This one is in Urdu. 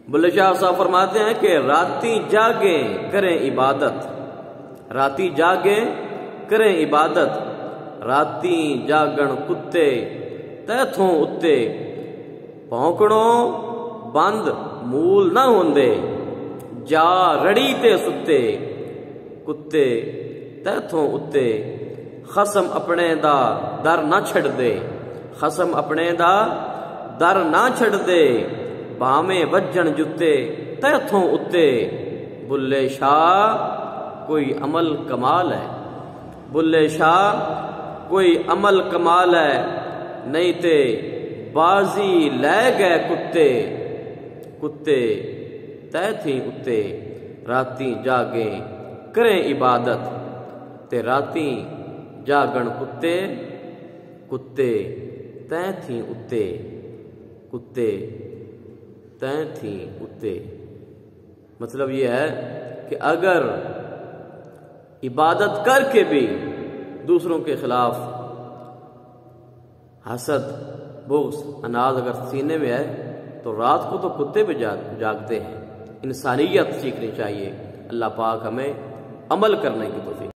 بلے شاہ صاحب فرماتے ہیں کہ راتی جاگیں کریں عبادت، راتی جاگیں کریں عبادت، راتی جاگن کتے تیتھوں اتے، پونکڑوں بند مول نہ ہوندے، جا رڑی تے ستے، کتے تیتھوں اتے، خصم اپنے دا در نہ چھڑ دے، خصم اپنے دا در نہ چھڑ دے، بھامیں وجن جتے تیتھوں اتے، بلے شاہ کوئی عمل کمال ہے، بلے شاہ کوئی عمل کمال ہے، نہیں تے بازی لے گئے کتے، کتے تیتھیں اتے، راتی جاگیں کریں عبادت، تے راتی جاگن کتے، کتے تیتھیں اتے، کتے تیتھیں اتے۔ مطلب یہ ہے کہ اگر عبادت کر کے بھی دوسروں کے خلاف حسد، بغض، اناز اگر سینے میں ہے تو رات کو تو کتے بھی جاگتے ہیں۔ انسانیت سیکھنی چاہیے۔ اللہ پاک ہمیں عمل کرنے کی توفیق